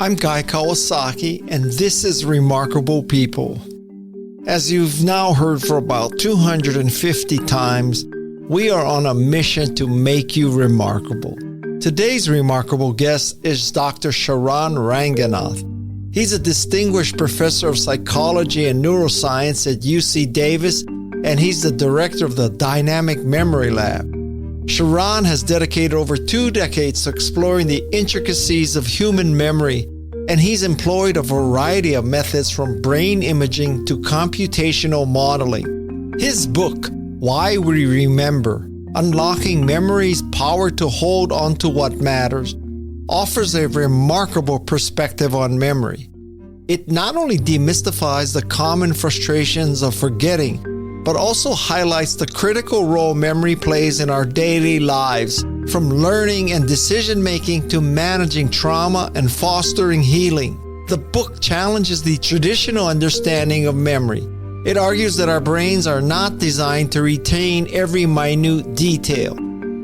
I'm Guy Kawasaki, and this is Remarkable People. As you've now heard for about 250 times, we are on a mission to make you remarkable. Today's remarkable guest is Dr. Charan Ranganath. He's a distinguished professor of psychology and neuroscience at UC Davis, and he's the director of the Dynamic Memory Lab. Charan has dedicated over 2 decades to exploring the intricacies of human memory, and he's employed a variety of methods from brain imaging to computational modeling. His book, Why We Remember: Unlocking Memory's Power to Hold On to What Matters, offers a remarkable perspective on memory. It not only demystifies the common frustrations of forgetting, but also highlights the critical role memory plays in our daily lives, from learning and decision-making to managing trauma and fostering healing. The book challenges the traditional understanding of memory. It argues that our brains are not designed to retain every minute detail.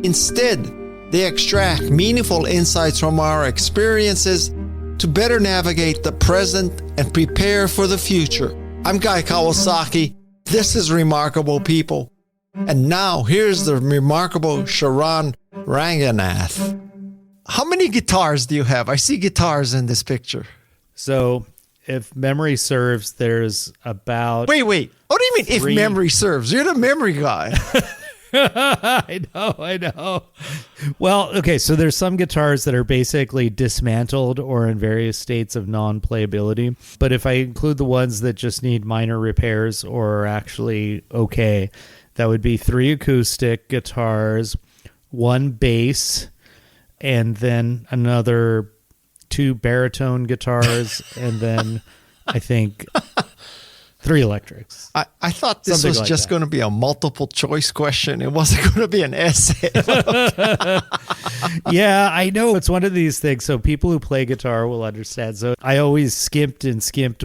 Instead, they extract meaningful insights from our experiences to better navigate the present and prepare for the future. I'm Guy Kawasaki. This is Remarkable People. And now, here's the remarkable Charan Ranganath. How many guitars do you have? I see guitars in this picture. So, if memory serves, there's about... Wait. What do you mean, if memory serves? You're the memory guy. I know. Well, okay, so there's some guitars that are basically dismantled or in various states of non-playability. But if I include the ones that just need minor repairs or are actually okay, that would be 3 acoustic guitars, 1 bass, and then another 2 baritone guitars, and then I think 3 electrics. I thought this was just going to be a multiple choice question. It wasn't going to be an essay. Yeah, I know. It's one of these things. So people who play guitar will understand. So I always skimped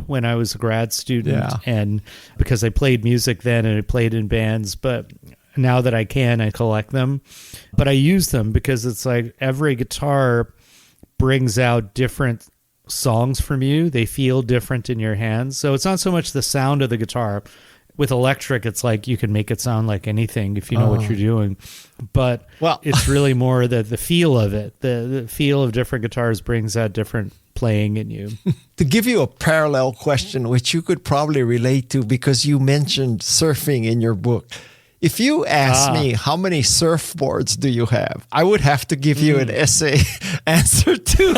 when I was a grad student. And because I played music then and I played in bands. But now that I can, I collect them. But I use them because it's like every guitar brings out different songs from you. They feel different in your hands. So it's not so much the sound of the guitar. With electric, it's like you can make it sound like anything if you know what you're doing. But it's really more the feel of it. The feel of different guitars brings out different playing in you. To give you a parallel question, which you could probably relate to because you mentioned surfing in your book. If you ask me, how many surfboards do you have? I would have to give you an essay answer too.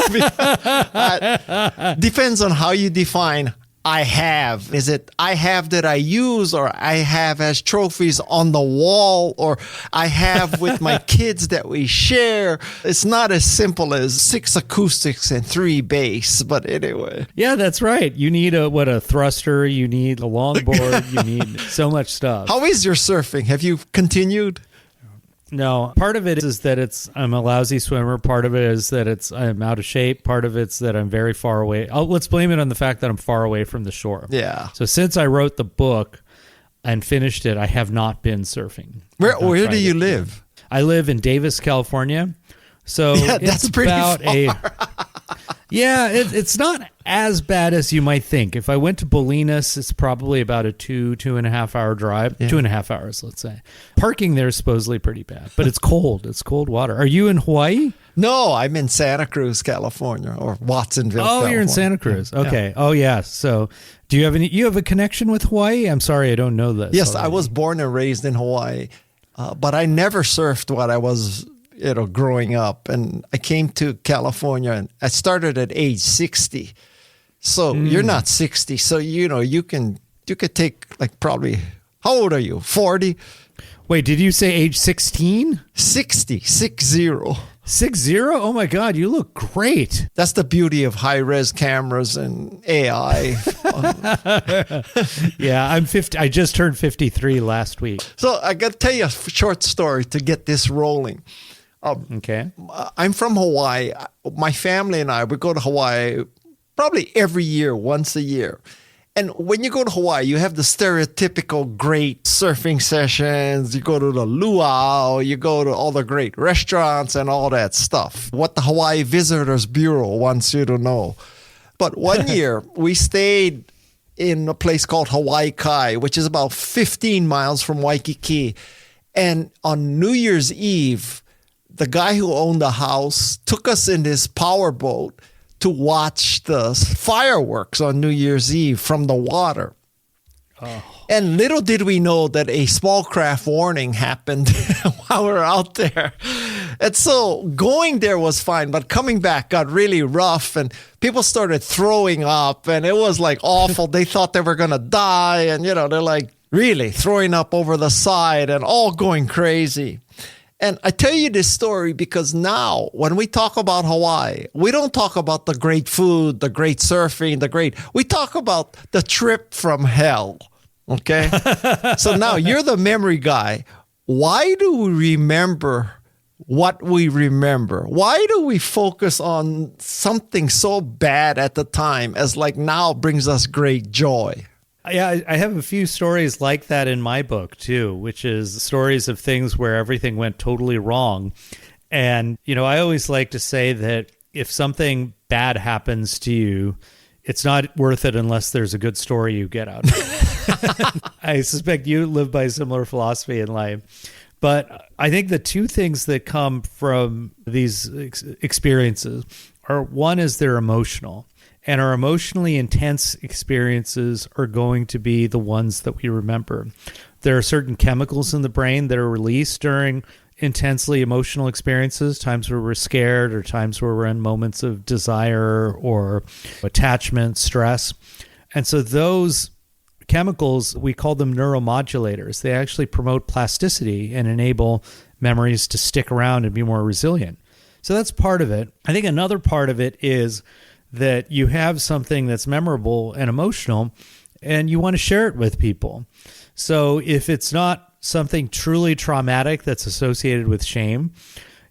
Depends on how you define I have. Is it I have that I use, or I have as trophies on the wall, or I have with my kids that we share? It's not as simple as 6 acoustics and 3 bass, but anyway. Yeah, that's right. You need a thruster, you need a longboard, you need so much stuff. How is your surfing? Have you continued? No, part of it is that I'm a lousy swimmer. Part of it is that I'm out of shape. Part of it's that I'm very far away. Let's blame it on the fact that I'm far away from the shore. Yeah. So since I wrote the book and finished it, I have not been surfing. Where do you live? I live in Davis, California. So that's pretty far. Yeah, it's not as bad as you might think. If I went to Bolinas, it's probably about a 2.5 hour drive. 2.5 hours, let's say. Parking there is supposedly pretty bad, but it's cold. It's cold water. Are you in Hawaii? No, I'm in Santa Cruz, California, or Watsonville, California. You're in Santa Cruz. Okay. Yeah. Oh, yeah. So do you have a connection with Hawaii? I'm sorry, I don't know this. Yes, already. I was born and raised in Hawaii, but I never surfed while I was growing up, and I came to California, and I started at age 60. So you're not 60, so you could take like probably, how old are you? 40? Wait, did you say age 16? 60. 60? Oh my God, you look great. That's the beauty of high-res cameras and AI. Yeah, I'm 50. I just turned 53 last week. So I got to tell you a short story to get this rolling. Okay. I'm from Hawaii. My family and I, we go to Hawaii probably every year, once a year. And when you go to Hawaii, you have the stereotypical great surfing sessions. You go to the luau, you go to all the great restaurants and all that stuff. What the Hawaii Visitors Bureau wants you to know. But one year we stayed in a place called Hawaii Kai, which is about 15 miles from Waikiki. And on New Year's Eve, the guy who owned the house took us in his powerboat to watch the fireworks on New Year's Eve from the water. Oh. And little did we know that a small craft warning happened while we were out there. And so going there was fine, but coming back got really rough and people started throwing up and it was like awful. They thought they were going to die. And, they're like really throwing up over the side and all going crazy. And I tell you this story because now when we talk about Hawaii, we don't talk about the great food, the great surfing, we talk about the trip from hell. Okay. So now you're the memory guy. Why do we remember what we remember? Why do we focus on something so bad at the time as like now brings us great joy? Yeah, I have a few stories like that in my book too, which is stories of things where everything went totally wrong. And, I always like to say that if something bad happens to you, it's not worth it unless there's a good story you get out of it. I suspect you live by a similar philosophy in life. But I think the two things that come from these experiences are, one is they're emotional. And our emotionally intense experiences are going to be the ones that we remember. There are certain chemicals in the brain that are released during intensely emotional experiences, times where we're scared or times where we're in moments of desire or attachment, stress. And so those chemicals, we call them neuromodulators. They actually promote plasticity and enable memories to stick around and be more resilient. So that's part of it. I think another part of it is that you have something that's memorable and emotional and you want to share it with people. So if it's not something truly traumatic that's associated with shame,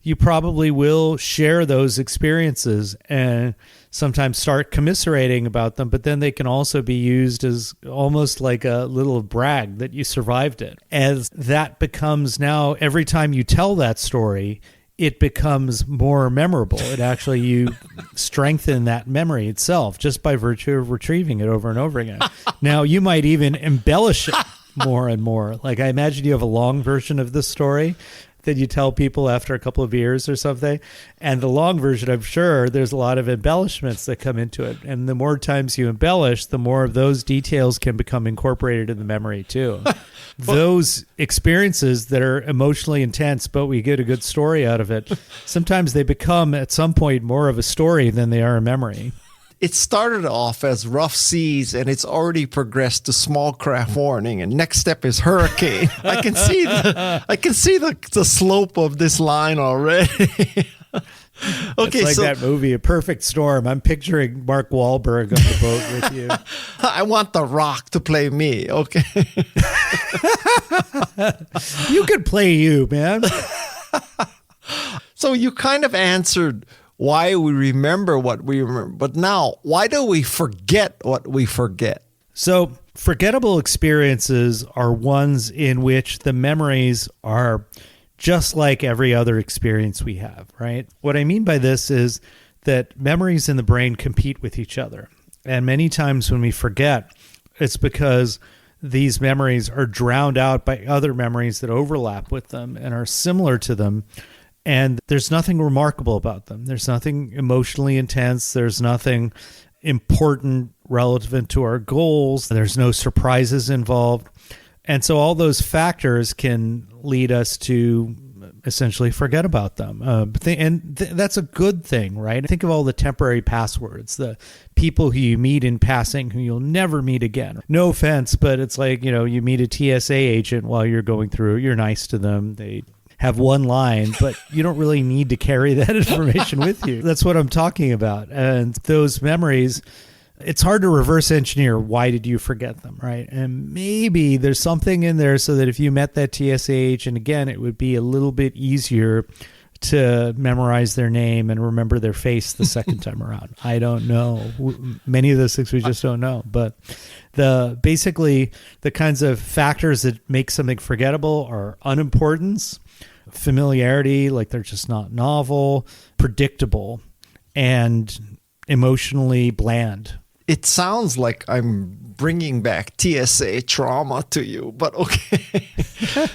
you probably will share those experiences and sometimes start commiserating about them, but then they can also be used as almost like a little brag that you survived it. As that becomes now, every time you tell that story, it becomes more memorable. It actually, you strengthen that memory itself just by virtue of retrieving it over and over again. Now, you might even embellish it more and more. Like I imagine you have a long version of this story that you tell people after a couple of years or something. And the long version, I'm sure there's a lot of embellishments that come into it. And the more times you embellish, the more of those details can become incorporated in the memory too. Those experiences that are emotionally intense, but we get a good story out of it, sometimes they become at some point more of a story than they are a memory. It started off as rough seas and it's already progressed to small craft warning and next step is hurricane. I can see the slope of this line already. Okay, it's like so, that movie, A Perfect Storm. I'm picturing Mark Wahlberg on the boat with you. I want The Rock to play me. Okay. You could play you, man. So you kind of answered why we remember what we remember. But now, why do we forget what we forget? So forgettable experiences are ones in which the memories are just like every other experience we have, right? What I mean by this is that memories in the brain compete with each other. And many times when we forget, it's because these memories are drowned out by other memories that overlap with them and are similar to them. And there's nothing remarkable about them. There's nothing emotionally intense. There's nothing important relevant to our goals. There's no surprises involved. And so all those factors can lead us to essentially forget about them. That's a good thing, right? Think of all the temporary passwords, the people who you meet in passing who you'll never meet again. No offense, but it's like, you meet a TSA agent while you're going through, you're nice to them. They have one line, but you don't really need to carry that information with you. That's what I'm talking about. And those memories, it's hard to reverse engineer. Why did you forget them, right? And maybe there's something in there so that if you met that TSA agent again, it would be a little bit easier to memorize their name and remember their face the second time around. I don't know. Many of those things we just don't know. But basically the kinds of factors that make something forgettable are unimportance, familiarity, like they're just not novel, predictable, and emotionally bland. It sounds like I'm bringing back TSA trauma to you, but okay.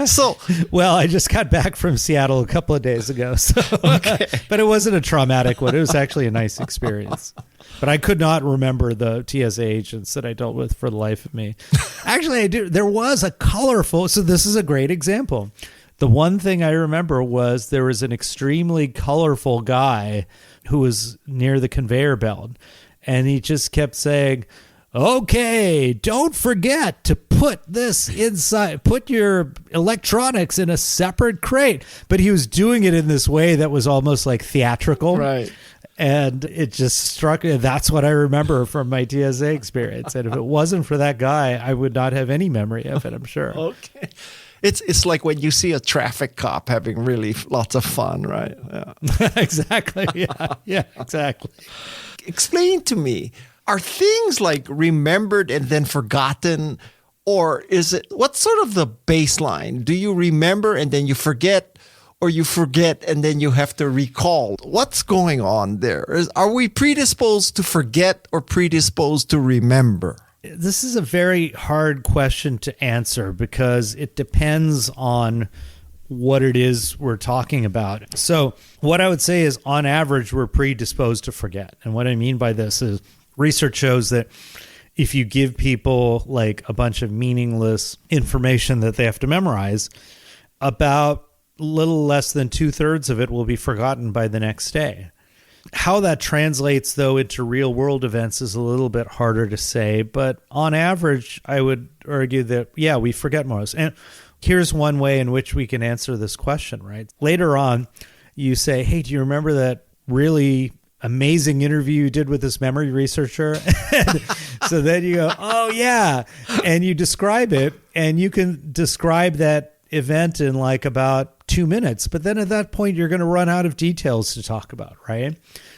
So, well, I just got back from Seattle a couple of days ago, so okay. But it wasn't a traumatic one. It was actually a nice experience. But I could not remember the TSA agents that I dealt with for the life of me. Actually, I do. There was a colorful. So this is a great example. The one thing I remember was there was an extremely colorful guy who was near the conveyor belt. And he just kept saying, okay, don't forget to put this inside, put your electronics in a separate crate. But he was doing it in this way that was almost like theatrical. Right. And it just struck me. That's what I remember from my TSA experience. And if it wasn't for that guy, I would not have any memory of it, I'm sure. Okay. It's like when you see a traffic cop having really lots of fun, right? Yeah. Exactly. Yeah, exactly. Explain to me, are things like remembered and then forgotten, or is it, what's sort of the baseline? Do you remember and then you forget, or you forget and then you have to recall? What's going on there? Are we predisposed to forget or predisposed to remember? This is a very hard question to answer because it depends on what it is we're talking about. So what I would say is on average, we're predisposed to forget. And what I mean by this is research shows that if you give people like a bunch of meaningless information that they have to memorize, about a little less than 2/3 of it will be forgotten by the next day. How that translates, though, into real world events is a little bit harder to say. But on average, I would argue that, yeah, we forget most. And here's one way in which we can answer this question, right? Later on, you say, hey, do you remember that really amazing interview you did with this memory researcher? So then you go, oh, yeah. And you describe it, and you can describe that event in like about 2 minutes. But then at that point, you're going to run out of details to talk about, right?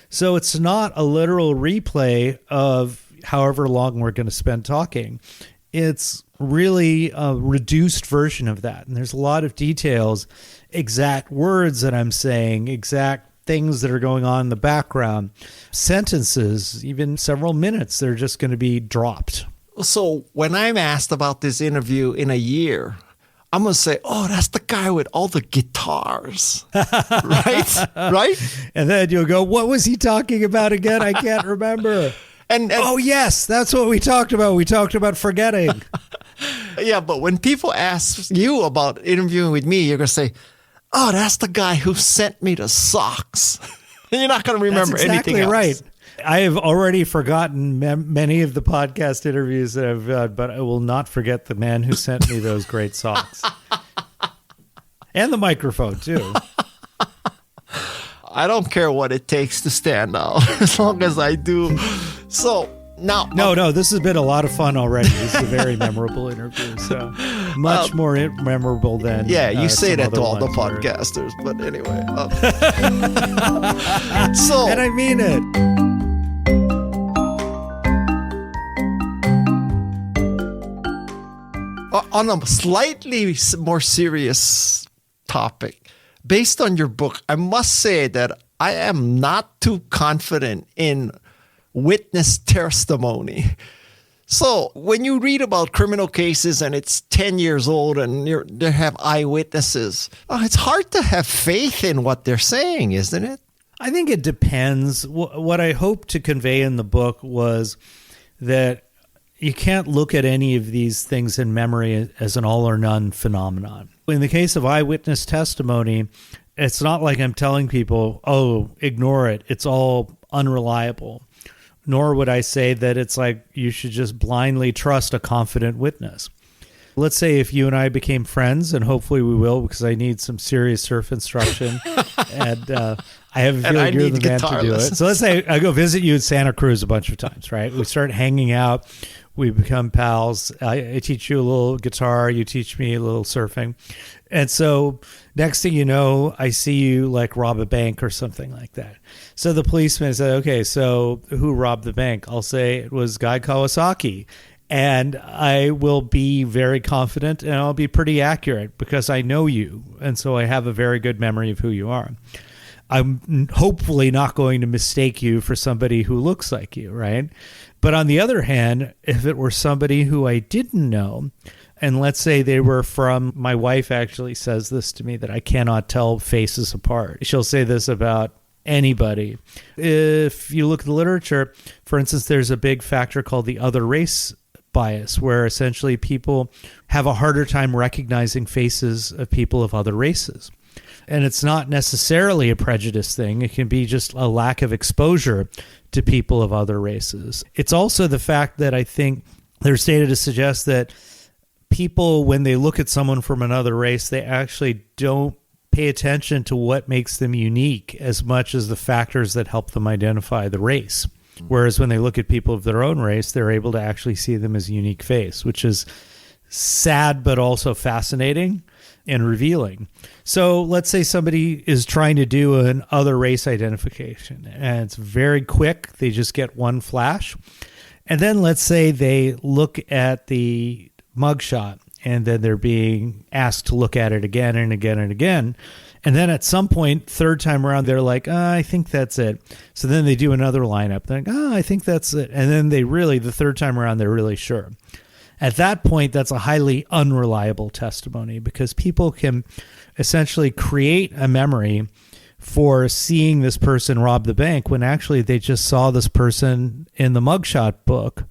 So it's not a literal replay of however long we're going to spend talking. It's really a reduced version of that. And there's a lot of details, exact words that I'm saying, exact things that are going on in the background, sentences, even several minutes, they're just going to be dropped. So when I'm asked about this interview in a year, I'm going to say, oh, that's the guy with all the guitars, right? Right? And then you'll go, what was he talking about again? I can't remember. And oh, yes, that's what we talked about. We talked about forgetting. Yeah, but when people ask you about interviewing with me, you're going to say, oh, that's the guy who sent me the socks. And you're not going to remember anything else. Right. I have already forgotten many of the podcast interviews that I've had, but I will not forget the man who sent me those great socks. And the microphone, too. I don't care what it takes to stand out, as long as I do. So now... No, this has been a lot of fun already. This is a very memorable interview, so much more memorable than... Yeah, you say that to all the podcasters, but anyway. So, and I mean it. On a slightly more serious topic, based on your book, I must say that I am not too confident in witness testimony. So when you read about criminal cases and it's 10 years old and they have eyewitnesses, it's hard to have faith in what they're saying, isn't it? I think it depends. What I hope to convey in the book was that you can't look at any of these things in memory as an all or none phenomenon. In the case of eyewitness testimony, it's not like I'm telling people, oh, ignore it. It's all unreliable. Nor would I say that it's like you should just blindly trust a confident witness. Let's say if you and I became friends, and hopefully we will, because I need some serious surf instruction, and I have a feeling you're the man to do it. So let's say I go visit you in Santa Cruz a bunch of times, right? We start hanging out. We become pals. I teach you a little guitar. You teach me a little surfing. And so next thing you know, I see you like rob a bank or something like that. So the policeman said, okay, so who robbed the bank? I'll say it was Guy Kawasaki. And I will be very confident and I'll be pretty accurate because I know you. And so I have a very good memory of who you are. I'm hopefully not going to mistake you for somebody who looks like you, right? But on the other hand, if it were somebody who I didn't know, and let's say they were from, my wife actually says this to me, that I cannot tell faces apart. She'll say this about anybody. If you look at the literature, for instance, there's a big factor called the other race bias, where essentially people have a harder time recognizing faces of people of other races. And it's not necessarily a prejudice thing. It can be just a lack of exposure to people of other races. It's also the fact that I think there's data to suggest that people, when they look at someone from another race, they actually don't pay attention to what makes them unique as much as the factors that help them identify the race. Whereas when they look at people of their own race, they're able to actually see them as a unique face, which is sad but also fascinating and revealing. So let's say somebody is trying to do an other race identification, and it's very quick. They just get one flash. And then let's say they look at the mugshot, and then they're being asked to look at it again and again and again. And then at some point, third time around, they're like, I think that's it. So then they do another lineup. They're like, I think that's it. And then the third time around, they're really sure. At that point, that's a highly unreliable testimony, because people can essentially create a memory for seeing this person rob the bank when actually they just saw this person in the mugshot book,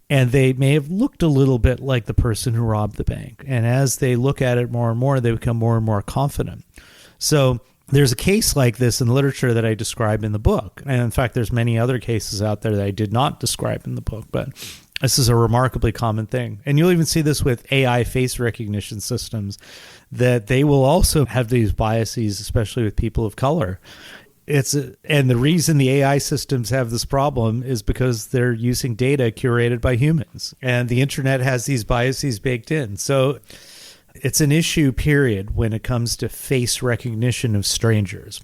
and they may have looked a little bit like the person who robbed the bank. And as they look at it more and more, they become more and more confident. So there's a case like this in literature that I describe in the book. And in fact, there's many other cases out there that I did not describe in the book, but this is a remarkably common thing. And you'll even see this with AI face recognition systems, that they will also have these biases, especially with people of color. And the reason the AI systems have this problem is because they're using data curated by humans, and the internet has these biases baked in. So it's an issue, period, when it comes to face recognition of strangers.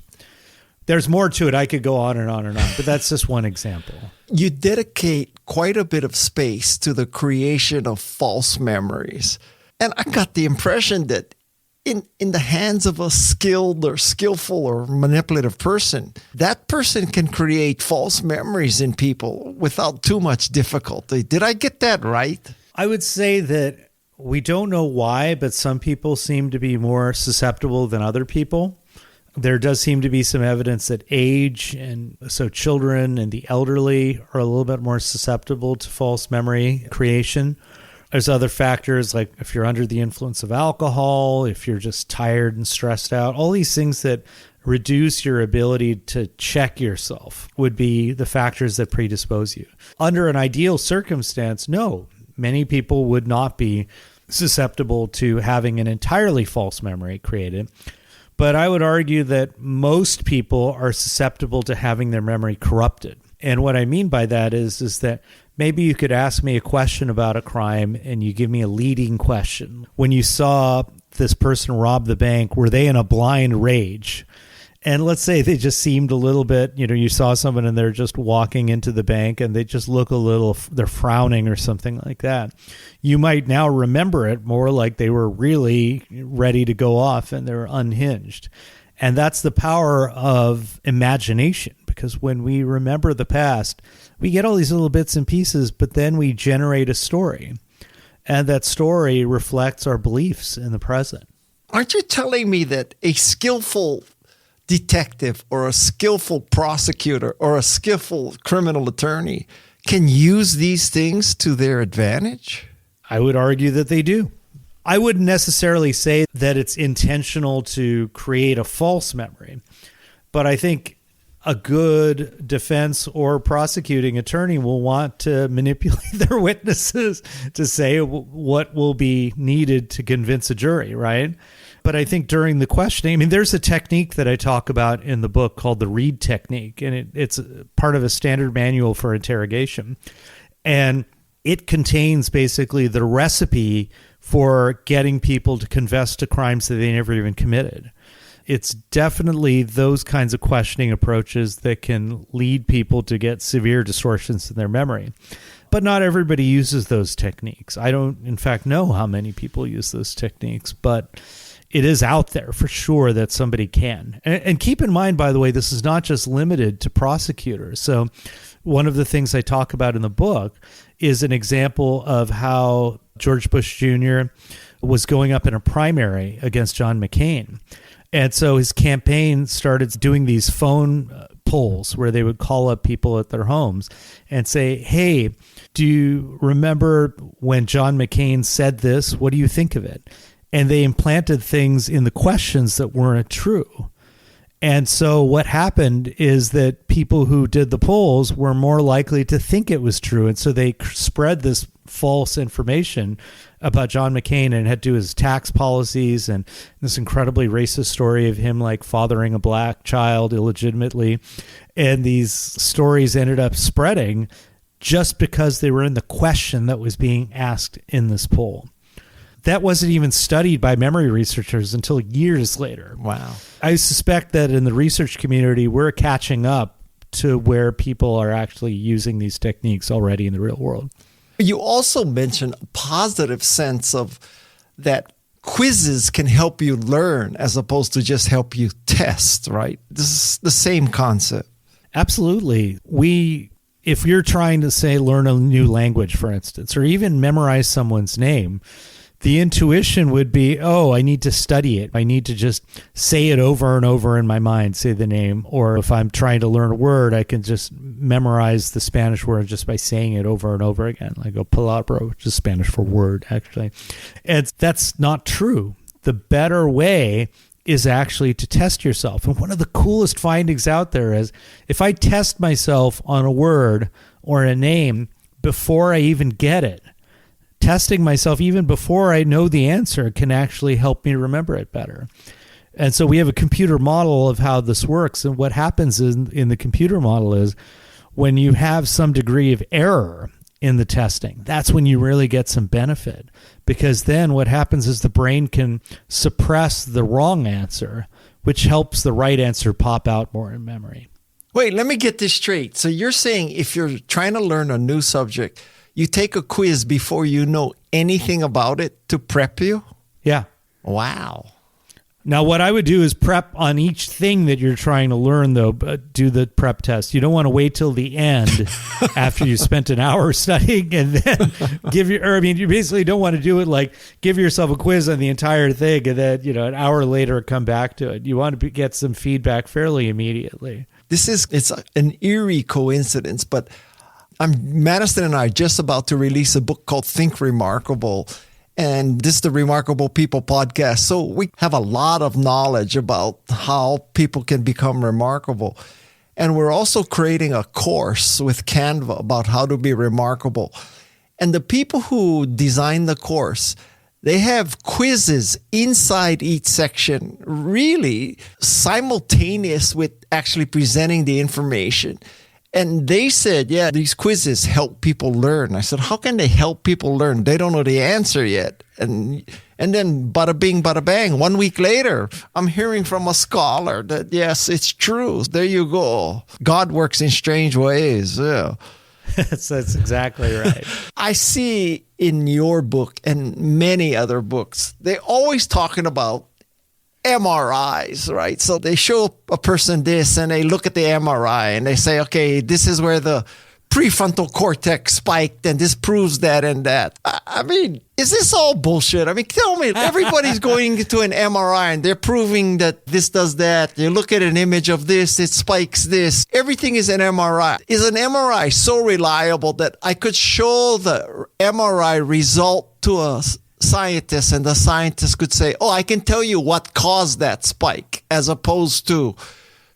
There's more to it. I could go on and on and on, but that's just one example. You dedicate quite a bit of space to the creation of false memories. And I got the impression that in the hands of a skilled or skillful or manipulative person, that person can create false memories in people without too much difficulty. Did I get that right? I would say that we don't know why, but some people seem to be more susceptible than other people. There does seem to be some evidence that age, and so children and the elderly, are a little bit more susceptible to false memory creation. There's other factors, like if you're under the influence of alcohol, if you're just tired and stressed out, all these things that reduce your ability to check yourself would be the factors that predispose you. Under an ideal circumstance, no, many people would not be susceptible to having an entirely false memory created. But I would argue that most people are susceptible to having their memory corrupted. And what I mean by that is that maybe you could ask me a question about a crime and you give me a leading question. When you saw this person rob the bank, were they in a blind rage? And let's say they just seemed a little bit, you saw someone and they're just walking into the bank and they just look a little, they're frowning or something like that. You might now remember it more like they were really ready to go off and they're unhinged. And that's the power of imagination, because when we remember the past, we get all these little bits and pieces, but then we generate a story. And that story reflects our beliefs in the present. Aren't you telling me that a skillful detective or a skillful prosecutor or a skillful criminal attorney can use these things to their advantage? I would argue that they do. I wouldn't necessarily say that it's intentional to create a false memory, but I think a good defense or prosecuting attorney will want to manipulate their witnesses to say what will be needed to convince a jury, right? But I think during the questioning, there's a technique that I talk about in the book called the Reed technique, and it's part of a standard manual for interrogation. And it contains basically the recipe for getting people to confess to crimes that they never even committed. It's definitely those kinds of questioning approaches that can lead people to get severe distortions in their memory. But not everybody uses those techniques. I don't, in fact, know how many people use those techniques, but it is out there for sure that somebody can. And keep in mind, by the way, this is not just limited to prosecutors. So one of the things I talk about in the book is an example of how George Bush Jr. was going up in a primary against John McCain. And so his campaign started doing these phone polls where they would call up people at their homes and say, hey, do you remember when John McCain said this? What do you think of it? And they implanted things in the questions that weren't true. And so what happened is that people who did the polls were more likely to think it was true. And so they spread this false information about John McCain, and it had to do with his tax policies and this incredibly racist story of him like fathering a black child illegitimately. And these stories ended up spreading just because they were in the question that was being asked in this poll. That wasn't even studied by memory researchers until years later. Wow. I suspect that in the research community, we're catching up to where people are actually using these techniques already in the real world. You also mentioned a positive sense of that quizzes can help you learn as opposed to just help you test, right? This is the same concept. Absolutely. If you're trying to, say, learn a new language, for instance, or even memorize someone's name, the intuition would be, oh, I need to study it. I need to just say it over and over in my mind, say the name. Or if I'm trying to learn a word, I can just memorize the Spanish word just by saying it over and over again, like a palabra, which is Spanish for word, actually. And that's not true. The better way is actually to test yourself. And one of the coolest findings out there is if I test myself on a word or a name before I even get it, testing myself even before I know the answer can actually help me remember it better. And so we have a computer model of how this works. And what happens in the computer model is when you have some degree of error in the testing, that's when you really get some benefit. Because then what happens is the brain can suppress the wrong answer, which helps the right answer pop out more in memory. Wait, let me get this straight. So you're saying if you're trying to learn a new subject, you take a quiz before you know anything about it to prep you? Yeah. Wow. Now, what I would do is prep on each thing that you're trying to learn, though, but do the prep test. You don't want to wait till the end after you spent an hour studying and then you basically don't want to do it like give yourself a quiz on the entire thing and then, an hour later come back to it. You want to get some feedback fairly immediately. It's an eerie coincidence, but Madison and I are just about to release a book called Think Remarkable. And this is the Remarkable People podcast. So we have a lot of knowledge about how people can become remarkable. And we're also creating a course with Canva about how to be remarkable. And the people who design the course, they have quizzes inside each section, really simultaneous with actually presenting the information. And they said, yeah, these quizzes help people learn. I said, how can they help people learn? They don't know the answer yet. And then bada bing, bada bang. 1 week later, I'm hearing from a scholar that, yes, it's true. There you go. God works in strange ways. Yeah. That's exactly right. I see in your book and many other books, they're always talking about MRIs, right? So they show a person this and they look at the MRI and they say, okay, this is where the prefrontal cortex spiked and this proves that and that. I mean, is this all bullshit? I mean, tell me, everybody's going to an MRI and they're proving that this does that. You look at an image of this, it spikes this. Everything is an MRI. Is an MRI so reliable that I could show the MRI result to us? Scientists, and the scientists could say, oh, I can tell you what caused that spike, as opposed to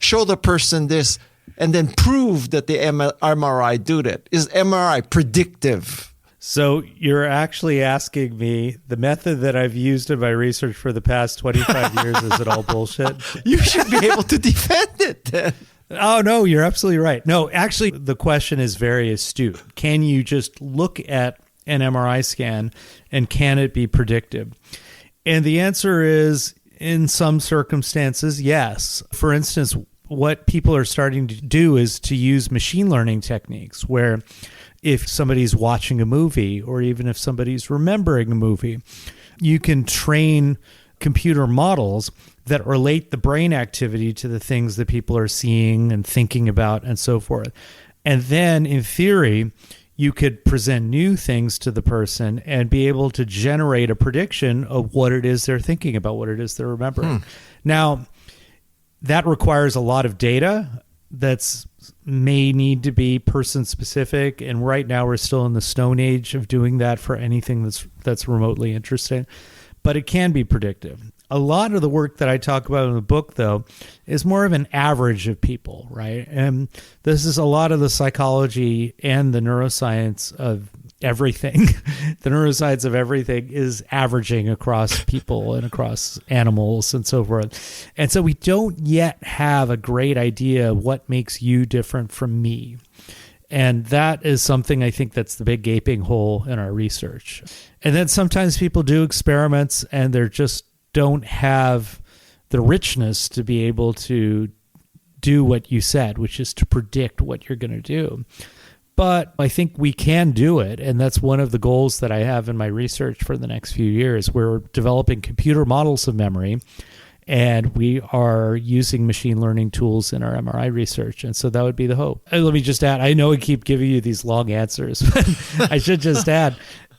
show the person this and then prove that the MRI do that. Is MRI predictive? So you're actually asking me the method that I've used in my research for the past 25 years, is it all bullshit? You should be able to defend it then. Oh, no, you're absolutely right. No, actually, the question is very astute. Can you just look at an MRI scan and can it be predictive? And the answer is, in some circumstances, yes. For instance, what people are starting to do is to use machine learning techniques where if somebody's watching a movie or even if somebody's remembering a movie, you can train computer models that relate the brain activity to the things that people are seeing and thinking about and so forth. And then in theory, you could present new things to the person and be able to generate a prediction of what it is they're thinking about, what it is they're remembering. Now, that requires a lot of data that's may need to be person specific. And right now we're still in the stone age of doing that for anything that's remotely interesting, but it can be predictive. A lot of the work that I talk about in the book, though, is more of an average of people, right? And this is a lot of the psychology and the neuroscience of everything. The neuroscience of everything is averaging across people and across animals and so forth. And so we don't yet have a great idea of what makes you different from me. And that is something I think that's the big gaping hole in our research. And then sometimes people do experiments and they're just don't have the richness to be able to do what you said, which is to predict what you're going to do. But I think we can do it, and that's one of the goals that I have in my research for the next few years. We're developing computer models of memory, and we are using machine learning tools in our MRI research, and so that would be the hope. Let me just add, I know I keep giving you these long answers, but I should just add,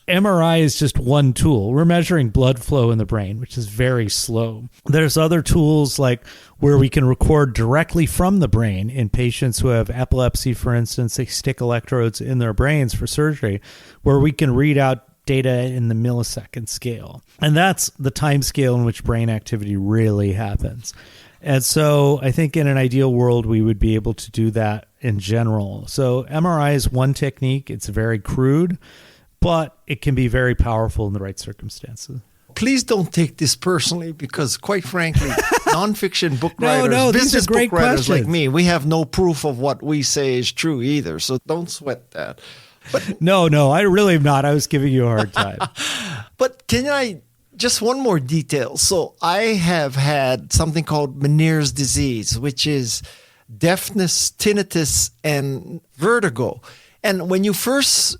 MRI is just one tool. We're measuring blood flow in the brain, which is very slow. There's other tools like where we can record directly from the brain in patients who have epilepsy, for instance. They stick electrodes in their brains for surgery, where we can read out data in the millisecond scale. And that's the time scale in which brain activity really happens. And so I think in an ideal world, we would be able to do that in general. So MRI is one technique. It's very crude, but it can be very powerful in the right circumstances. Please don't take this personally, because quite frankly, nonfiction book writers, business book writers like me, we have no proof of what we say is true either. So don't sweat that. But No, I really am not. I was giving you a hard time. But can I just one more detail? So I have had something called Meniere's disease, which is deafness, tinnitus, and vertigo. And when you first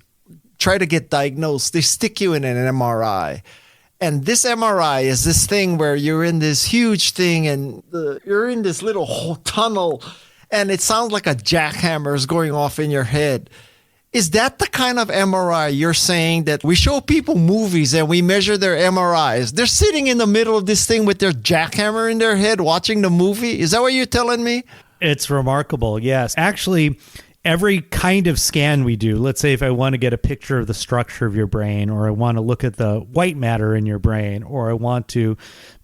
try to get diagnosed, they stick you in an MRI. And this MRI is this thing where you're in this huge thing and you're in this little tunnel and it sounds like a jackhammer is going off in your head. Is that the kind of MRI you're saying that we show people movies and we measure their MRIs? They're sitting in the middle of this thing with their jackhammer in their head watching the movie? Is that what you're telling me? It's remarkable, yes. Actually, every kind of scan we do, let's say if I want to get a picture of the structure of your brain, or I want to look at the white matter in your brain, or I want to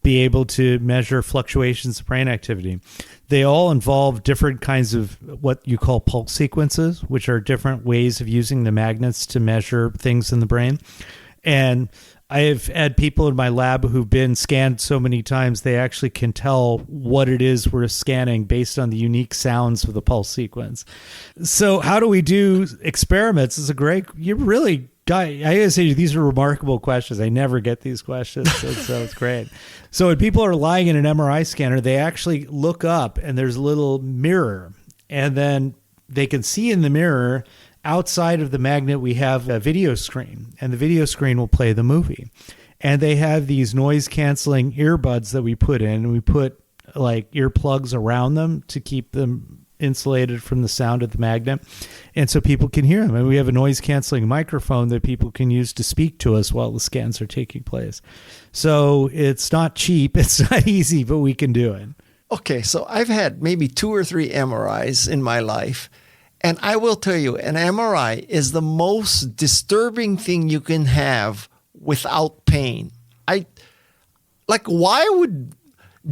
be able to measure fluctuations of brain activity, they all involve different kinds of what you call pulse sequences, which are different ways of using the magnets to measure things in the brain. And I've had people in my lab who've been scanned so many times, they actually can tell what it is we're scanning based on the unique sounds of the pulse sequence. So how do we do experiments? It's you're really, I gotta say, these are remarkable questions. I never get these questions, so it's great. So when people are lying in an MRI scanner, they actually look up and there's a little mirror, and then they can see in the mirror, outside of the magnet, we have a video screen, and the video screen will play the movie. And they have these noise-canceling earbuds that we put in, and we put like earplugs around them to keep them insulated from the sound of the magnet. And so people can hear them. And we have a noise-canceling microphone that people can use to speak to us while the scans are taking place. So it's not cheap, it's not easy, but we can do it. Okay, so I've had maybe 2 or 3 MRIs in my life. And I will tell you, an MRI is the most disturbing thing you can have without pain. Do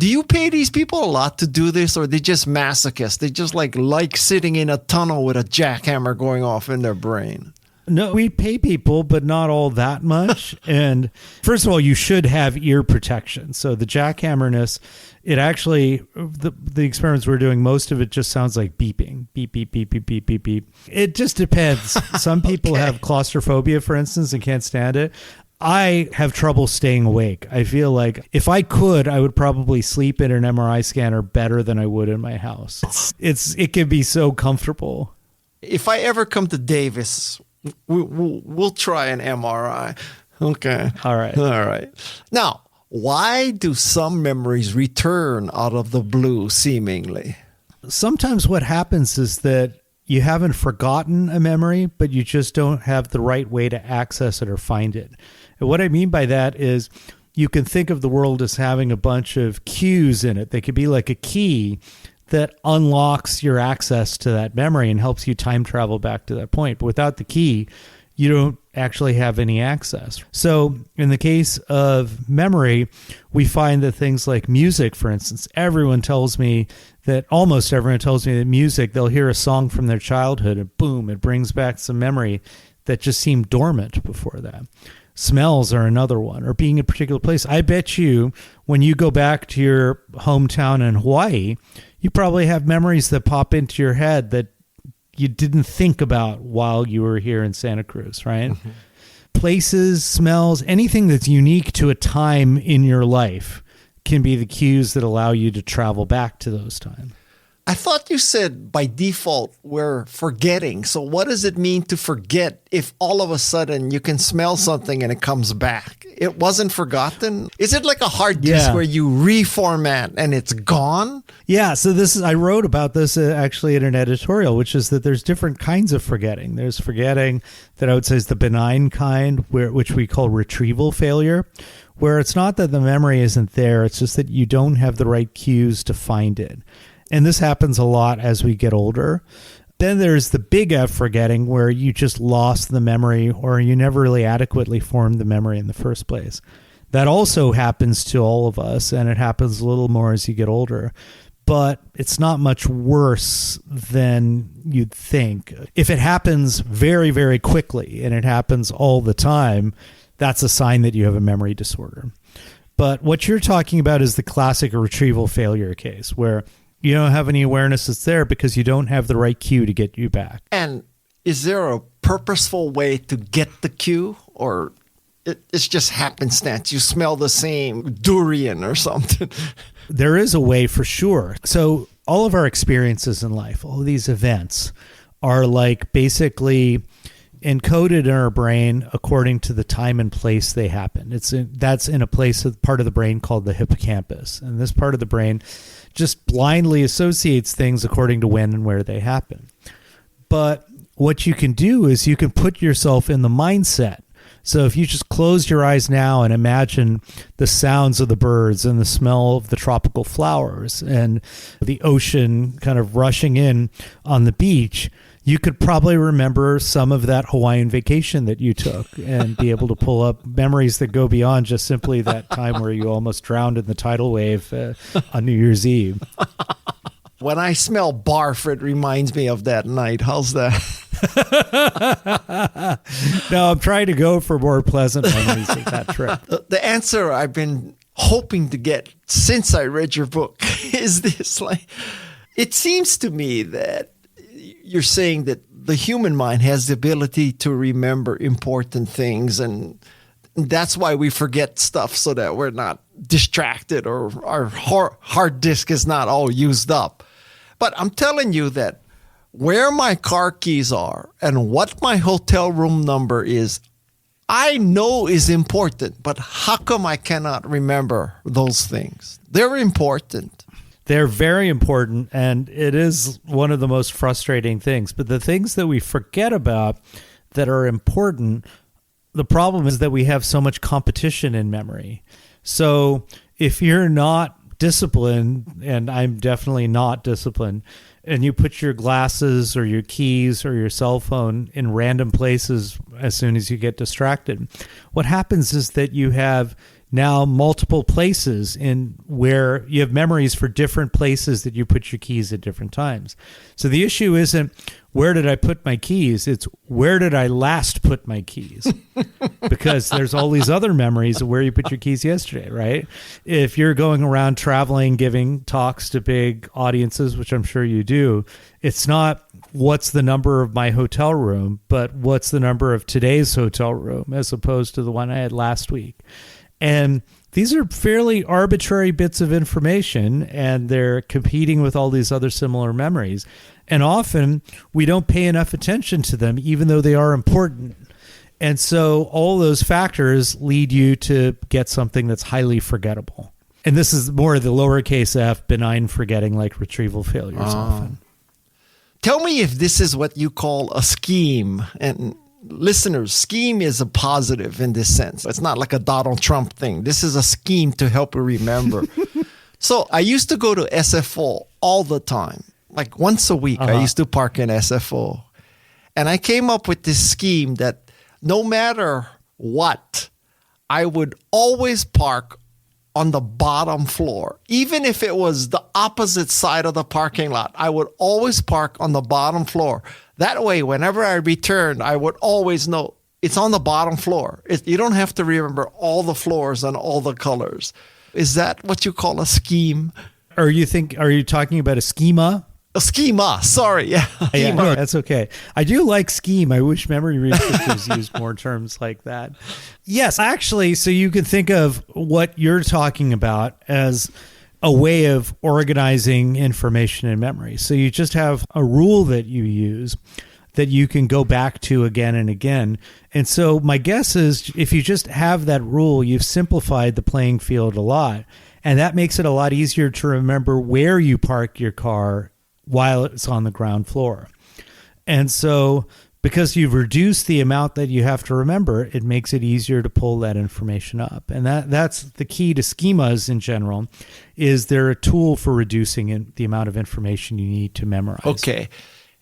you pay these people a lot to do this, or are they just masochists? They just like sitting in a tunnel with a jackhammer going off in their brain? No, we pay people, but not all that much. And first of all, you should have ear protection. So the jackhammerness, it actually, the experiments we're doing, most of it just sounds like beeping. Beep, beep, beep, beep, beep, beep, beep. It just depends. Some people have claustrophobia, for instance, and can't stand it. I have trouble staying awake. I feel like if I could, I would probably sleep in an MRI scanner better than I would in my house. It can be so comfortable. If I ever come to Davis, we'll try an MRI. Okay. All right. Now, Why do some memories return out of the blue, seemingly? Sometimes what happens is that you haven't forgotten a memory, but you just don't have the right way to access it or find it. And what I mean by that is you can think of the world as having a bunch of cues in it. They could be like a key that unlocks your access to that memory and helps you time travel back to that point. But without the key, you don't actually have any access. So in the case of memory, we find that things like music, for instance, almost everyone tells me that music, they'll hear a song from their childhood and boom, it brings back some memory that just seemed dormant before that. Smells are another one, or being in a particular place. I bet you when you go back to your hometown in Hawaii, you probably have memories that pop into your head that you didn't think about while you were here in Santa Cruz, right? Mm-hmm. Places, smells, anything that's unique to a time in your life can be the cues that allow you to travel back to those times. I thought you said by default we're forgetting. So what does it mean to forget if all of a sudden you can smell something and it comes back? It wasn't forgotten? Is it like a hard disk where you reformat and it's gone? Yeah, so I wrote about this actually in an editorial, which is that there's different kinds of forgetting. There's forgetting that I would say is the benign kind, which we call retrieval failure, where it's not that the memory isn't there, it's just that you don't have the right cues to find it. And this happens a lot as we get older. Then there's the big F forgetting, where you just lost the memory or you never really adequately formed the memory in the first place. That also happens to all of us, and it happens a little more as you get older. But it's not much worse than you'd think. If it happens very, very quickly and it happens all the time, that's a sign that you have a memory disorder. But what you're talking about is the classic retrieval failure case, where you don't have any awareness it's there because you don't have the right cue to get you back. And is there a purposeful way to get the cue, or it's just happenstance? You smell the same durian or something. There is a way for sure. So all of our experiences in life, all of these events are like basically encoded in our brain according to the time and place they happen. That's in a part of the brain called the hippocampus. And this part of the brain just blindly associates things according to when and where they happen. But what you can do is you can put yourself in the mindset. So if you just close your eyes now and imagine the sounds of the birds and the smell of the tropical flowers and the ocean kind of rushing in on the beach, you could probably remember some of that Hawaiian vacation that you took and be able to pull up memories that go beyond just simply that time where you almost drowned in the tidal wave on New Year's Eve. When I smell barf, it reminds me of that night. How's that? No, I'm trying to go for more pleasant memories of that trip. The answer I've been hoping to get since I read your book is this. It seems to me that you're saying that the human mind has the ability to remember important things, and that's why we forget stuff, so that we're not distracted or our hard disk is not all used up. But I'm telling you that where my car keys are and what my hotel room number is, I know is important, but how come I cannot remember those things? They're important. They're very important, and it is one of the most frustrating things. But the things that we forget about that are important, the problem is that we have so much competition in memory. So if you're not disciplined, and I'm definitely not disciplined, and you put your glasses or your keys or your cell phone in random places as soon as you get distracted, what happens is that you have now multiple places in where you have memories for different places that you put your keys at different times. So the issue isn't where did I put my keys? It's where did I last put my keys? Because there's all these other memories of where you put your keys yesterday, right? If you're going around traveling, giving talks to big audiences, which I'm sure you do, it's not what's the number of my hotel room, but what's the number of today's hotel room as opposed to the one I had last week. And these are fairly arbitrary bits of information, and they're competing with all these other similar memories. And often we don't pay enough attention to them, even though they are important. And so all those factors lead you to get something that's highly forgettable. And this is more the lowercase f, benign forgetting, like retrieval failures often. Tell me if this is what you call a scheme. And listeners, scheme is a positive in this sense. It's not like a Donald Trump thing. This is a scheme to help you remember. So I used to go to SFO all the time. Like once a week, I used to park in SFO. And I came up with this scheme that no matter what, I would always park on the bottom floor. Even if it was the opposite side of the parking lot, I would always park on the bottom floor. That way, whenever I returned, I would always know it's on the bottom floor. You don't have to remember all the floors and all the colors. Is that what you call a scheme? Are you talking about a schema? A schema, sorry. Yeah, no, that's okay. I do like scheme. I wish memory researchers used more terms like that. Yes, actually, so you can think of what you're talking about as a way of organizing information in memory. So you just have a rule that you use that you can go back to again and again. And so my guess is if you just have that rule, you've simplified the playing field a lot. And that makes it a lot easier to remember where you park your car while it's on the ground floor. And so because you've reduced the amount that you have to remember, it makes it easier to pull that information up. And that's the key to schemas in general, is they're a tool for reducing the amount of information you need to memorize. Okay.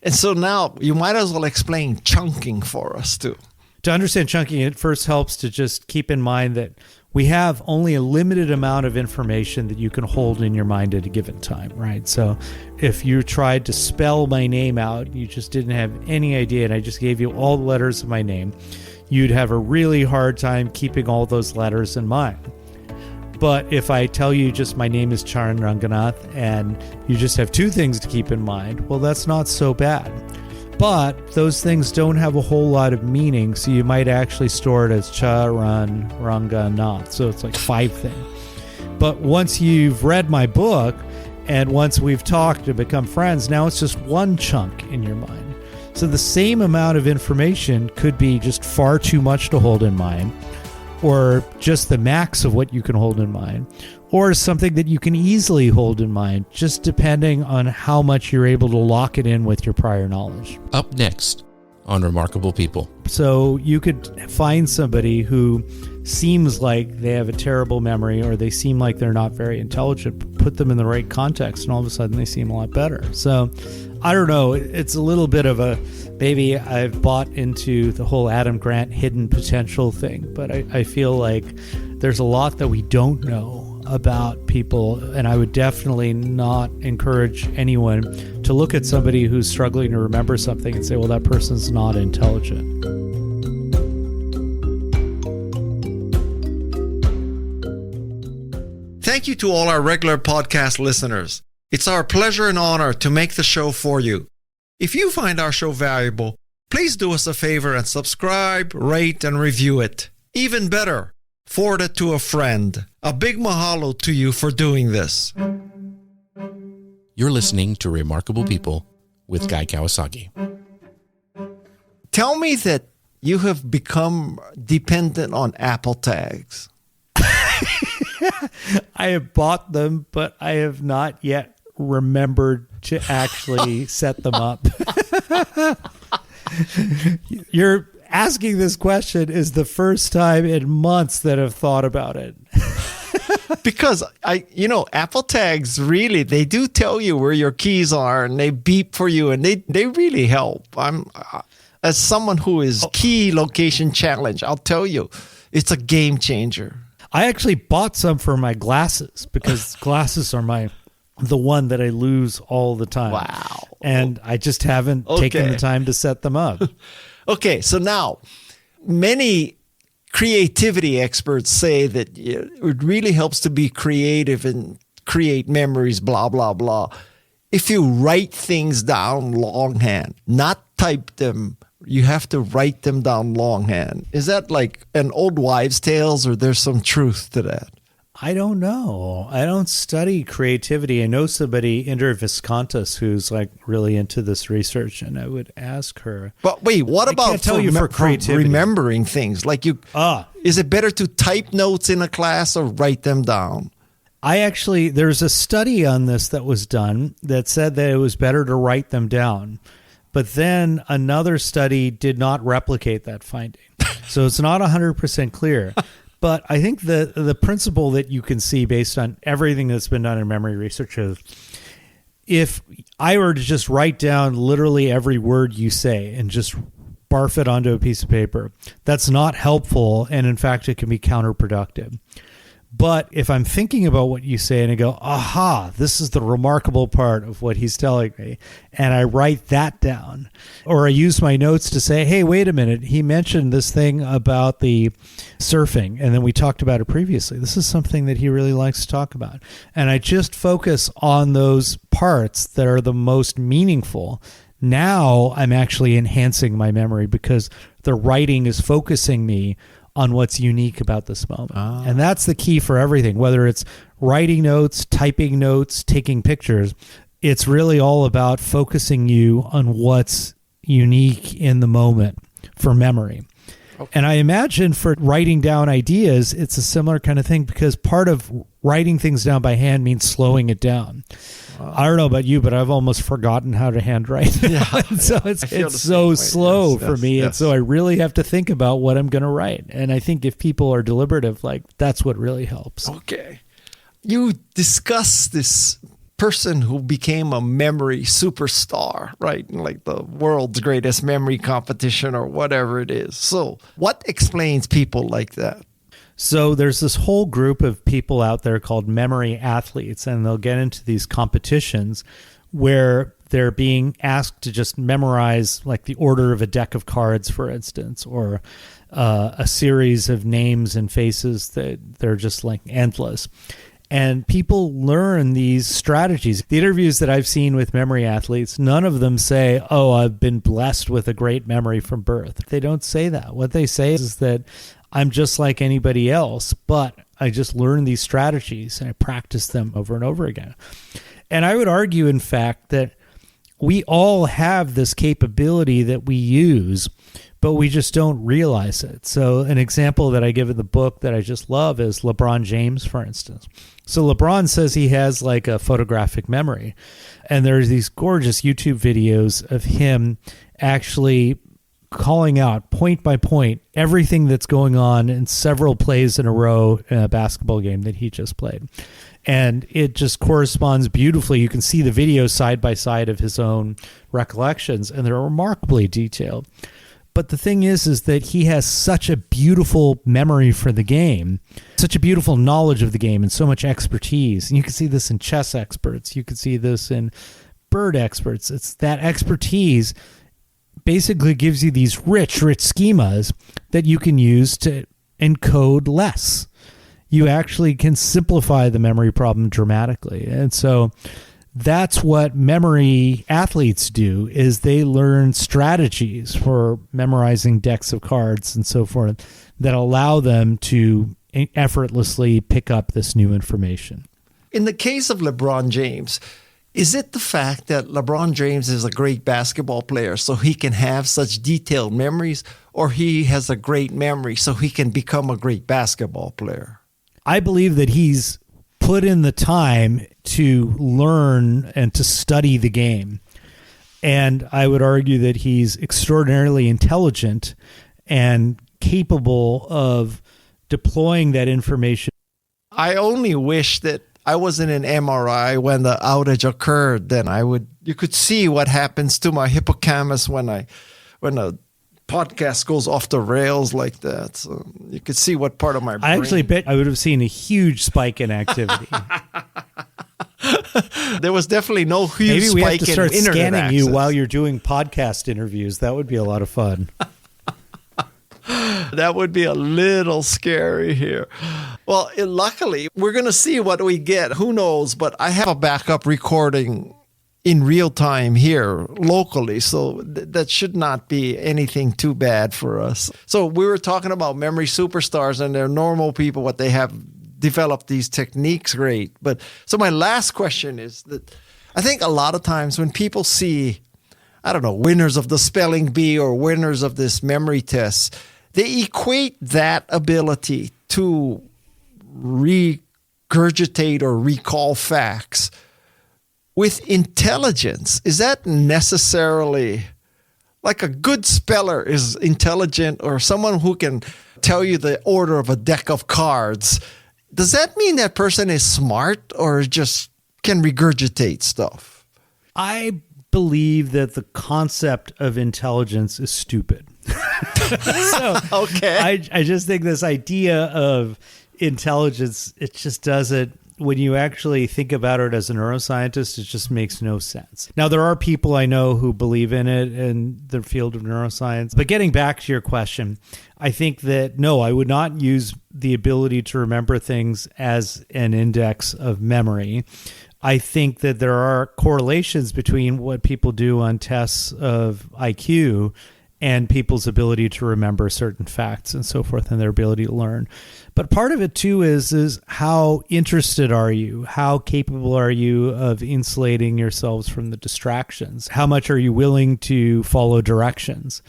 And so now you might as well explain chunking for us too. To understand chunking, it first helps to just keep in mind that we have only a limited amount of information that you can hold in your mind at a given time, right? So if you tried to spell my name out, you just didn't have any idea, and I just gave you all the letters of my name, you'd have a really hard time keeping all those letters in mind. But if I tell you just my name is Charan Ranganath and you just have two things to keep in mind, well, that's not so bad. But those things don't have a whole lot of meaning, so you might actually store it as Charan Ranganath. So it's like 5 things. But once you've read my book and once we've talked and become friends, now it's just one chunk in your mind. So the same amount of information could be just far too much to hold in mind, or just the max of what you can hold in mind, or something that you can easily hold in mind, just depending on how much you're able to lock it in with your prior knowledge. Up next on Remarkable People. So you could find somebody who seems like they have a terrible memory, or they seem like they're not very intelligent, put them in the right context, and all of a sudden they seem a lot better. So I don't know, it's a little bit of a, maybe I've bought into the whole Adam Grant hidden potential thing, but I feel like there's a lot that we don't know about people, and I would definitely not encourage anyone to look at somebody who's struggling to remember something and say, well, that person's not intelligent. Thank you to all our regular podcast listeners. It's our pleasure and honor to make the show for you. If you find our show valuable, please do us a favor and subscribe, rate, and review it. Even better, forward it to a friend. A big mahalo to you for doing this. You're listening to Remarkable People with Guy Kawasaki. Tell me that you have become dependent on Apple tags. I have bought them, but I have not yet remembered to actually set them up. You're asking this question is the first time in months that I've thought about it. Because Apple tags really, they do tell you where your keys are, and they beep for you, and they really help. As someone who is key location challenged, I'll tell you, it's a game changer. I actually bought some for my glasses, because glasses are the one that I lose all the time. Wow. And I just haven't taken the time to set them up. Okay, so now many creativity experts say that it really helps to be creative and create memories, blah, blah, blah. If you write things down longhand, not type them, you have to write them down longhand. Is that like an old wives' tales, or there's some truth to that? I don't know. I don't study creativity. I know somebody, Indra Viscontas, who's like really into this research, and I would ask her. But wait, what about for creativity? Remembering things? Like is it better to type notes in a class or write them down? There's a study on this that was done that said that it was better to write them down. But then another study did not replicate that finding. So it's not 100% clear. But I think the principle that you can see based on everything that's been done in memory research is if I were to just write down literally every word you say and just barf it onto a piece of paper, that's not helpful. And in fact, it can be counterproductive. But if I'm thinking about what you say and I go, aha, this is the remarkable part of what he's telling me, and I write that down, or I use my notes to say, hey, wait a minute, he mentioned this thing about the surfing, and then we talked about it previously. This is something that he really likes to talk about. And I just focus on those parts that are the most meaningful. Now I'm actually enhancing my memory because the writing is focusing me on what's unique about this moment. And that's the key for everything, whether it's writing notes, typing notes, taking pictures. It's really all about focusing you on what's unique in the moment for memory. Okay. And I imagine for writing down ideas, it's a similar kind of thing because part of writing things down by hand means slowing it down. I don't know about you, but I've almost forgotten how to handwrite. Yeah. So it's so slow for me. Yes. And so I really have to think about what I'm going to write. And I think if people are deliberative, like that's what really helps. Okay. You discuss this person who became a memory superstar, right? Like the world's greatest memory competition or whatever it is. So what explains people like that? So there's this whole group of people out there called memory athletes, and they'll get into these competitions where they're being asked to just memorize like the order of a deck of cards, for instance, or a series of names and faces that they're just like endless. And people learn these strategies. The interviews that I've seen with memory athletes, none of them say, oh, I've been blessed with a great memory from birth. They don't say that. What they say is that I'm just like anybody else, but I just learned these strategies and I practice them over and over again. And I would argue, in fact, that we all have this capability that we use, but we just don't realize it. So an example that I give in the book that I just love is LeBron James, for instance. So LeBron says he has like a photographic memory, and there's these gorgeous YouTube videos of him actually calling out point by point everything that's going on in several plays in a row in a basketball game that he just played. And it just corresponds beautifully. You can see the video side by side of his own recollections, and they're remarkably detailed. But the thing is that he has such a beautiful memory for the game, such a beautiful knowledge of the game, and so much expertise. And you can see this in chess experts. You can see this in bird experts. It's that expertise basically gives you these rich schemas that you can use to encode less. You actually can simplify the memory problem dramatically. And so that's what memory athletes do, is they learn strategies for memorizing decks of cards and so forth that allow them to effortlessly pick up this new information. In the case of LeBron James, is it the fact that LeBron James is a great basketball player so he can have such detailed memories, or he has a great memory so he can become a great basketball player? I believe that he's put in the time to learn and to study the game. And I would argue that he's extraordinarily intelligent and capable of deploying that information. I only wish that I was in an MRI when the outage occurred. Then you could see what happens to my hippocampus when a podcast goes off the rails like that. So you could see what part of my brain. I actually bet I would have seen a huge spike in activity. There was definitely no huge spike in internet. Maybe we have to start scanning access. you while you're doing podcast interviews. That would be a lot of fun. That would be a little scary here. Well, luckily, we're going to see what we get. Who knows? But I have a backup recording in real time here locally, so that should not be anything too bad for us. So we were talking about memory superstars, and they're normal people, but they have developed these techniques, great. But so my last question is that I think a lot of times when people see, I don't know, winners of the spelling bee or winners of this memory test, they equate that ability to regurgitate or recall facts with intelligence. Is that necessarily, like a good speller is intelligent, or someone who can tell you the order of a deck of cards? Does that mean that person is smart or just can regurgitate stuff? I believe that the concept of intelligence is stupid. So okay. I just think this idea of intelligence, it just doesn't, when you actually think about it as a neuroscientist, it just makes no sense. Now, there are people I know who believe in it in the field of neuroscience. But getting back to your question, I think that, no, I would not use the ability to remember things as an index of memory. I think that there are correlations between what people do on tests of IQ and people's ability to remember certain facts and so forth, and their ability to learn. But part of it too is how interested are you? How capable are you of insulating yourselves from the distractions? How much are you willing to follow directions?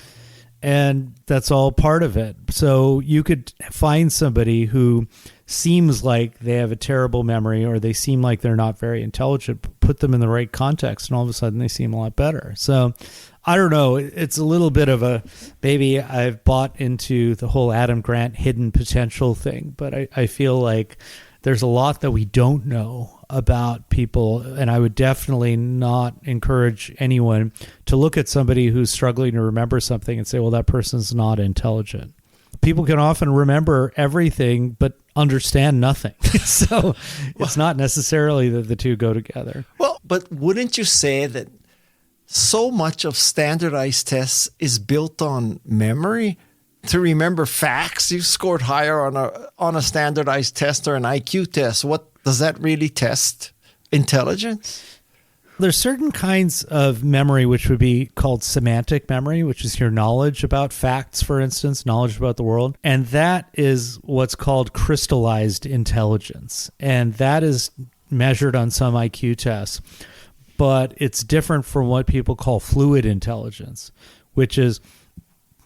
And that's all part of it. So you could find somebody who seems like they have a terrible memory, or they seem like they're not very intelligent, put them in the right context, and all of a sudden they seem a lot better. So I don't know. It's a little bit of a, maybe I've bought into the whole Adam Grant hidden potential thing, but I feel like there's a lot that we don't know about people, and I would definitely not encourage anyone to look at somebody who's struggling to remember something and say, well, that person's not intelligent. People can often remember everything, but understand nothing. So it's not necessarily that the two go together. Well, but wouldn't you say that so much of standardized tests is built on memory? To remember facts, you scored higher on a standardized test or an IQ test. What does that really test? Intelligence? There's certain kinds of memory which would be called semantic memory, which is your knowledge about facts, for instance, knowledge about the world. And that is what's called crystallized intelligence. And that is measured on some IQ tests. But it's different from what people call fluid intelligence, which is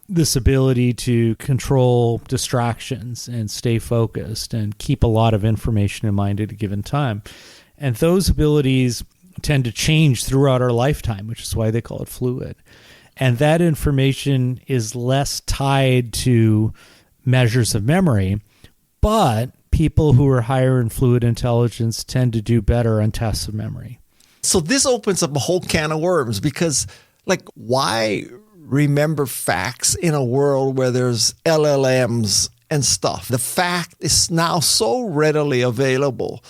this ability to control distractions and stay focused and keep a lot of information in mind at a given time. And those abilities tend to change throughout our lifetime, which is why they call it fluid. And that information is less tied to measures of memory, but people who are higher in fluid intelligence tend to do better on tests of memory. So this opens up a whole can of worms, because, like, why remember facts in a world where there's LLMs and stuff? The fact is now so readily available.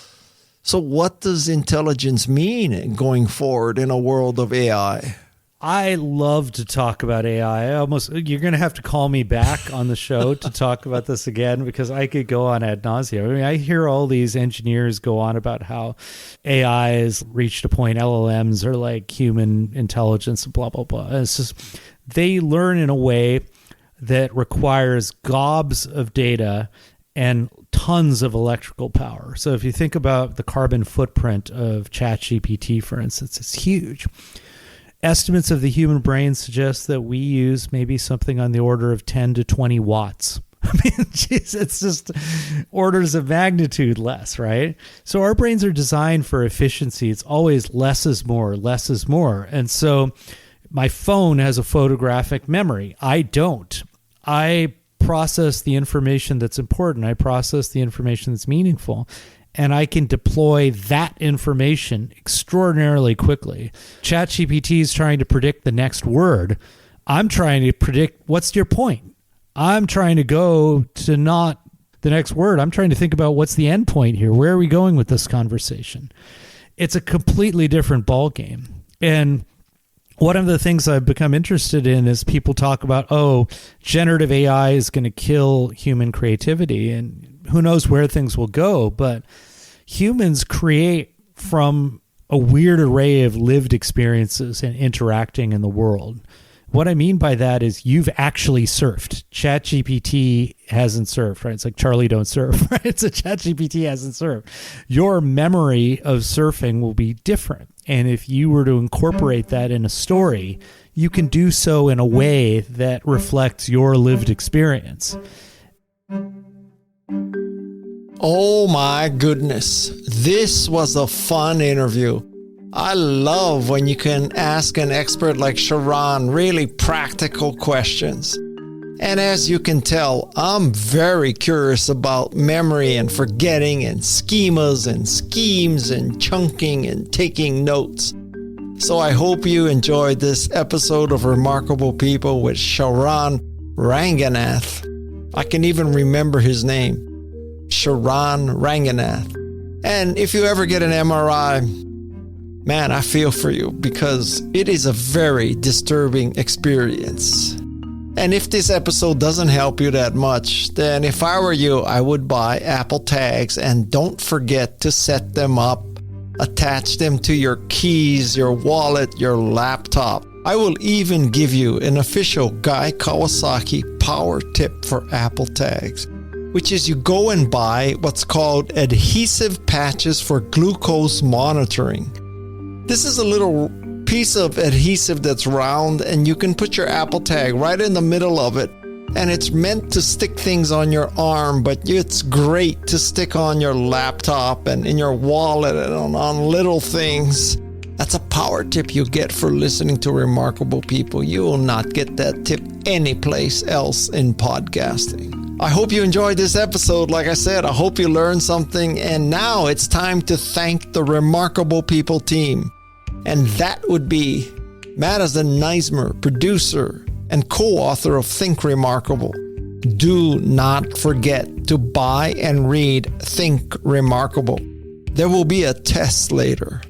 So what does intelligence mean going forward in a world of AI? I love to talk about AI. You're going to have to call me back on the show to talk about this again, because I could go on ad nauseum. I mean, I hear all these engineers go on about how AI has reached a point, LLMs are like human intelligence, blah, blah, blah. It's just, they learn in a way that requires gobs of data and tons of electrical power. So if you think about the carbon footprint of ChatGPT, for instance, it's huge. Estimates of the human brain suggest that we use maybe something on the order of 10 to 20 watts. I mean, geez, it's just orders of magnitude less, right? So our brains are designed for efficiency. It's always less is more, less is more. And so my phone has a photographic memory. I don't. I process the information that's important. I process the information that's meaningful. And I can deploy that information extraordinarily quickly. ChatGPT is trying to predict the next word. I'm trying to predict, what's your point? I'm trying to go to not the next word. I'm trying to think about what's the end point here. Where are we going with this conversation? It's a completely different ballgame. And one of the things I've become interested in is people talk about, generative AI is going to kill human creativity, and who knows where things will go. But humans create from a weird array of lived experiences and interacting in the world. What I mean by that is you've actually surfed. ChatGPT hasn't surfed, right? It's like Charlie don't surf, right? So ChatGPT hasn't surfed. Your memory of surfing will be different. And if you were to incorporate that in a story, you can do so in a way that reflects your lived experience. Oh my goodness. This was a fun interview. I love when you can ask an expert like Charan really practical questions. And as you can tell, I'm very curious about memory and forgetting and schemas and schemes and chunking and taking notes. So I hope you enjoyed this episode of Remarkable People with Charan Ranganath. I can even remember his name, Charan Ranganath. And if you ever get an MRI, man, I feel for you because it is a very disturbing experience. And if this episode doesn't help you that much, then if I were you, I would buy Apple tags and don't forget to set them up. Attach them to your keys, your wallet, your laptop. I will even give you an official Guy Kawasaki power tip for Apple tags, which is you go and buy what's called adhesive patches for glucose monitoring. This is a little piece of adhesive that's round, and you can put your Apple tag right in the middle of it. And it's meant to stick things on your arm, but it's great to stick on your laptop and in your wallet and on little things. That's a power tip you get for listening to Remarkable People. You will not get that tip anyplace else in podcasting. I hope you enjoyed this episode. Like I said, I hope you learned something. And now it's time to thank the Remarkable People team. And that would be Madison Neismer, producer and co-author of Think Remarkable. Do not forget to buy and read Think Remarkable. There will be a test later.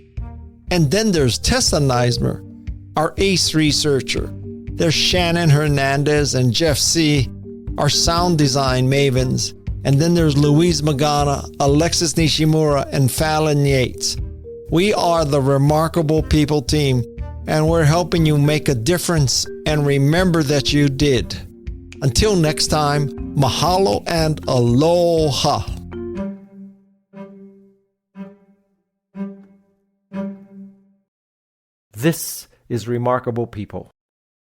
And then there's Tessa Neismer, our ace researcher. There's Shannon Hernandez and Jeff C., our sound design mavens. And then there's Louise Magana, Alexis Nishimura, and Fallon Yates. We are the Remarkable People team, and we're helping you make a difference and remember that you did. Until next time, mahalo and aloha. This is Remarkable People.